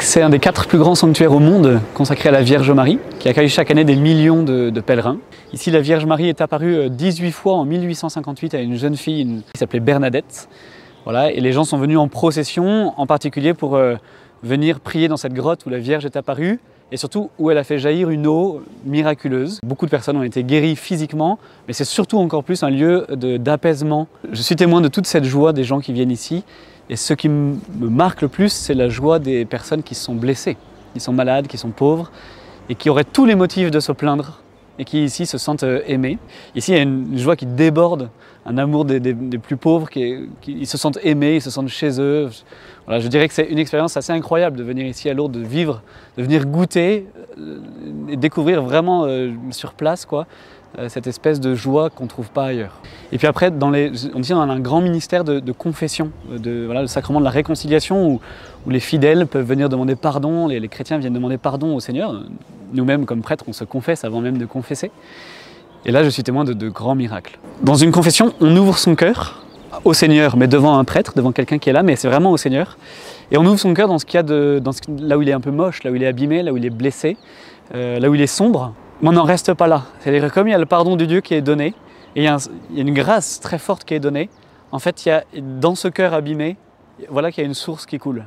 c'est un des 4 plus grands sanctuaires au monde consacrés à la Vierge Marie, qui accueille chaque année des millions de pèlerins. Ici, la Vierge Marie est apparue 18 fois en 1858 à une jeune fille qui s'appelait Bernadette. Voilà, et les gens sont venus en procession, en particulier pour venir prier dans cette grotte où la Vierge est apparue, et surtout où elle a fait jaillir une eau miraculeuse. Beaucoup de personnes ont été guéries physiquement, mais c'est surtout encore plus un lieu d'apaisement. Je suis témoin de toute cette joie des gens qui viennent ici, et ce qui me marque le plus, c'est la joie des personnes qui se sont blessées, qui sont malades, qui sont pauvres, et qui auraient tous les motifs de se plaindre, et qui ici se sentent aimés. Ici, il y a une joie qui déborde, un amour des plus pauvres, ils se sentent aimés, ils se sentent chez eux. Voilà, je dirais que c'est une expérience assez incroyable de venir ici à Lourdes, de vivre, de venir goûter et découvrir vraiment sur place cette espèce de joie qu'on ne trouve pas ailleurs. Et puis après, on a un grand ministère de confession, voilà, le sacrement de la réconciliation où les fidèles peuvent venir demander pardon, les chrétiens viennent demander pardon au Seigneur. Nous-mêmes, comme prêtres, on se confesse avant même de confesser. Et là, je suis témoin de grands miracles. Dans une confession, on ouvre son cœur au Seigneur, mais devant un prêtre, devant quelqu'un qui est là, mais c'est vraiment au Seigneur. Et on ouvre son cœur dans ce qu'il y a là où il est un peu moche, là où il est abîmé, là où il est blessé, là où il est sombre. Mais on n'en reste pas là. C'est-à-dire comme il y a le pardon de Dieu qui est donné, et il y a une grâce très forte qui est donnée, en fait, dans ce cœur abîmé, voilà qu'il y a une source qui coule.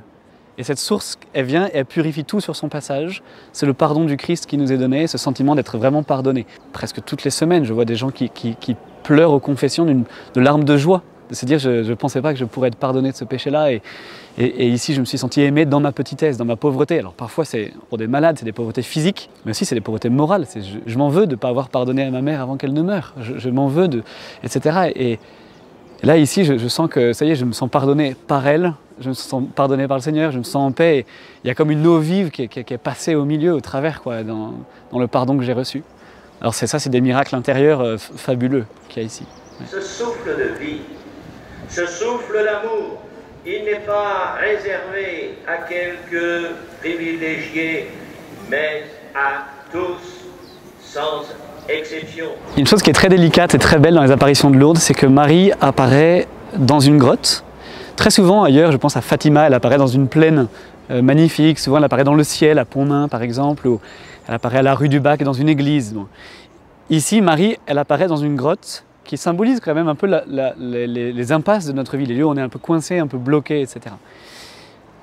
Et cette source, elle vient et elle purifie tout sur son passage. C'est le pardon du Christ qui nous est donné, ce sentiment d'être vraiment pardonné. Presque toutes les semaines, je vois des gens qui pleurent aux confessions de larmes de joie. De se dire, je ne pensais pas que je pourrais être pardonné de ce péché-là. Et ici, je me suis senti aimé dans ma petitesse, dans ma pauvreté. Alors parfois, c'est pour des malades, c'est des pauvretés physiques, mais aussi c'est des pauvretés morales. Je m'en veux de ne pas avoir pardonné à ma mère avant qu'elle ne meure. Je m'en veux, etc. Et là, ici, je sens que, ça y est, je me sens pardonné par elle, je me sens pardonné par le Seigneur, je me sens en paix. Il y a comme une eau vive qui est passée au milieu, au travers, dans le pardon que j'ai reçu. Alors c'est des miracles intérieurs fabuleux qu'il y a ici. Ouais. Ce souffle de vie, ce souffle d'amour, il n'est pas réservé à quelques privilégiés, mais à tous, sans exception. Une chose qui est très délicate et très belle dans les apparitions de Lourdes, c'est que Marie apparaît dans une grotte. Très souvent ailleurs, je pense à Fatima, elle apparaît dans une plaine magnifique. Souvent elle apparaît dans le ciel, à Pontmain par exemple, ou elle apparaît à la rue du Bac, dans une église. Bon. Ici, Marie, elle apparaît dans une grotte qui symbolise quand même un peu les impasses de notre vie, les lieux où on est un peu coincé, un peu bloqué, etc.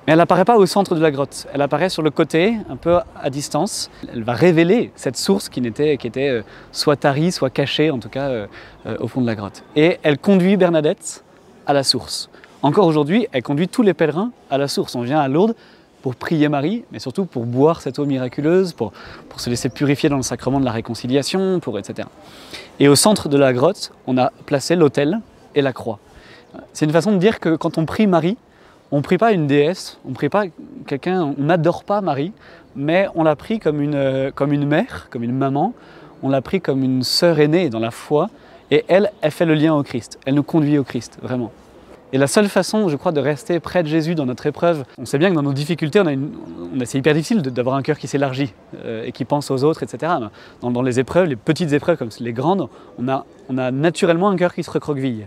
Mais elle n'apparaît pas au centre de la grotte, elle apparaît sur le côté, un peu à distance. Elle va révéler cette source qui était soit tarie, soit cachée, en tout cas au fond de la grotte. Et elle conduit Bernadette à la source. Encore aujourd'hui, elle conduit tous les pèlerins à la source. On vient à Lourdes pour prier Marie, mais surtout pour boire cette eau miraculeuse, pour se laisser purifier dans le sacrement de la réconciliation, etc. Et au centre de la grotte, on a placé l'autel et la croix. C'est une façon de dire que quand on prie Marie, on ne prie pas une déesse, on ne prie pas quelqu'un, on n'adore pas Marie, mais on la prie comme une mère, comme une maman, on la prie comme une sœur aînée dans la foi, et elle fait le lien au Christ, elle nous conduit au Christ, vraiment. Et la seule façon, je crois, de rester près de Jésus dans notre épreuve, on sait bien que dans nos difficultés, c'est hyper difficile d'avoir un cœur qui s'élargit et qui pense aux autres, etc. Dans les épreuves, les petites épreuves comme les grandes, on a naturellement un cœur qui se recroqueville.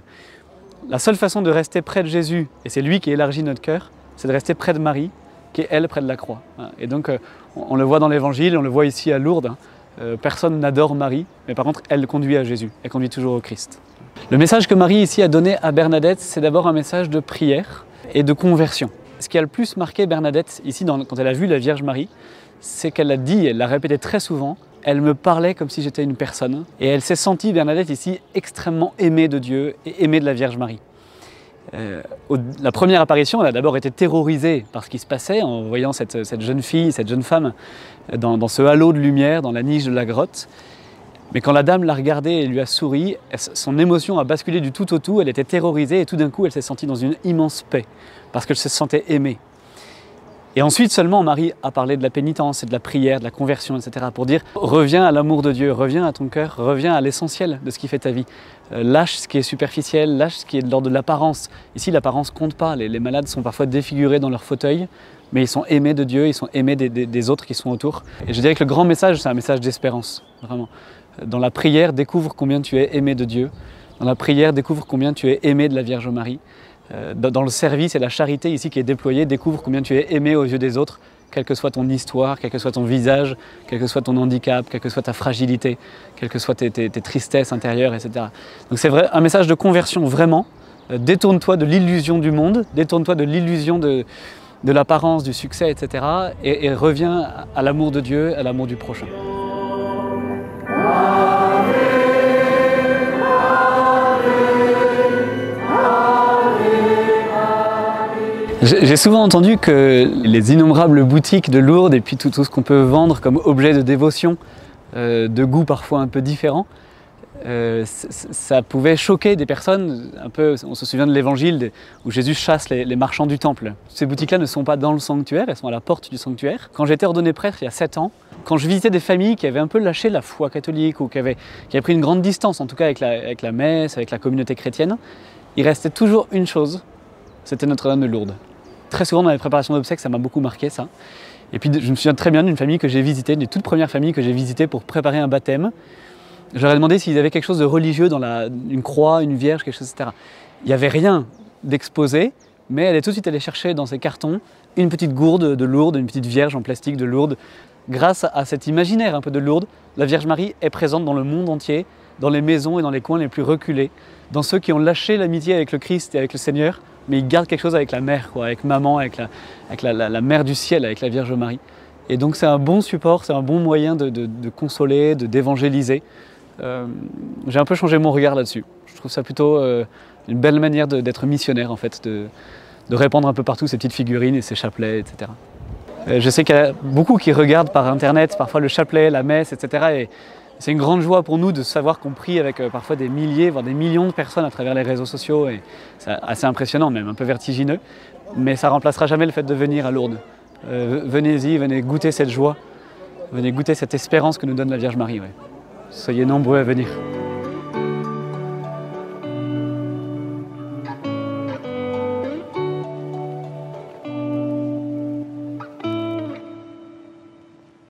La seule façon de rester près de Jésus, et c'est lui qui élargit notre cœur, c'est de rester près de Marie, qui est elle près de la croix. Et donc on le voit dans l'Évangile, on le voit ici à Lourdes, personne n'adore Marie, mais par contre elle conduit à Jésus, elle conduit toujours au Christ. Le message que Marie ici a donné à Bernadette, c'est d'abord un message de prière et de conversion. Ce qui a le plus marqué Bernadette ici, quand elle a vu la Vierge Marie, c'est qu'elle a dit, elle l'a répété très souvent, elle me parlait comme si j'étais une personne. Et elle s'est sentie, Bernadette ici, extrêmement aimée de Dieu et aimée de la Vierge Marie. La première apparition, elle a d'abord été terrorisée par ce qui se passait en voyant cette jeune fille, cette jeune femme dans ce halo de lumière, dans la niche de la grotte. Mais quand la dame l'a regardée et lui a souri, son émotion a basculé du tout au tout, elle était terrorisée et tout d'un coup elle s'est sentie dans une immense paix, parce qu'elle se sentait aimée. Et ensuite seulement Marie a parlé de la pénitence et de la prière, de la conversion, etc. pour dire « reviens à l'amour de Dieu, reviens à ton cœur, reviens à l'essentiel de ce qui fait ta vie. Lâche ce qui est superficiel, lâche ce qui est de l'ordre de l'apparence. » Ici l'apparence compte pas, les malades sont parfois défigurés dans leur fauteuil, mais ils sont aimés de Dieu, ils sont aimés des autres qui sont autour. Et je dirais que le grand message, c'est un message d'espérance, vraiment. Dans la prière, découvre combien tu es aimé de Dieu. Dans la prière, découvre combien tu es aimé de la Vierge Marie. Dans le service et la charité ici qui est déployée, découvre combien tu es aimé aux yeux des autres quelle que soit ton histoire, quel que soit ton visage, quel que soit ton handicap, quelle que soit ta fragilité, quelles que soient tes tristesses intérieures, etc. Donc c'est un message de conversion vraiment. Détourne-toi de l'illusion du monde, détourne-toi de l'illusion de l'apparence, du succès, etc. Et reviens à l'amour de Dieu, à l'amour du prochain. J'ai souvent entendu que les innombrables boutiques de Lourdes et puis tout ce qu'on peut vendre comme objet de dévotion, de goût parfois un peu différent, ça pouvait choquer des personnes, un peu, on se souvient de l'évangile où Jésus chasse les marchands du temple. Ces boutiques-là ne sont pas dans le sanctuaire, elles sont à la porte du sanctuaire. Quand j'étais ordonné prêtre il y a 7 ans, quand je visitais des familles qui avaient un peu lâché la foi catholique ou qui avaient pris une grande distance, en tout cas avec la messe, avec la communauté chrétienne, il restait toujours une chose, c'était Notre-Dame de Lourdes. Très souvent dans les préparations d'obsèques, ça m'a beaucoup marqué ça. Et puis je me souviens très bien d'une famille que j'ai visitée, une des toutes premières familles que j'ai visitées pour préparer un baptême. Je leur ai demandé s'ils avaient quelque chose de religieux dans une croix, une vierge, quelque chose, etc. Il n'y avait rien d'exposé, mais elle est tout de suite allée chercher dans ses cartons une petite gourde de Lourdes, une petite vierge en plastique de Lourdes. Grâce à cet imaginaire un peu de Lourdes, la Vierge Marie est présente dans le monde entier, dans les maisons et dans les coins les plus reculés, dans ceux qui ont lâché l'amitié avec le Christ et avec le Seigneur, mais ils gardent quelque chose avec la mère, quoi, avec maman, avec la mère du ciel, avec la Vierge Marie. Et donc c'est un bon support, c'est un bon moyen de consoler, d'évangéliser. J'ai un peu changé mon regard là-dessus. Je trouve ça plutôt une belle manière d'être missionnaire en fait, de répandre un peu partout ces petites figurines et ces chapelets, etc. Je sais qu'il y a beaucoup qui regardent par internet parfois le chapelet, la messe, etc. Et c'est une grande joie pour nous de savoir qu'on prie avec parfois des milliers, voire des millions de personnes à travers les réseaux sociaux. Et c'est assez impressionnant, même un peu vertigineux. Mais ça ne remplacera jamais le fait de venir à Lourdes. Venez-y, venez goûter cette joie, venez goûter cette espérance que nous donne la Vierge Marie. Ouais. Soyez nombreux à venir.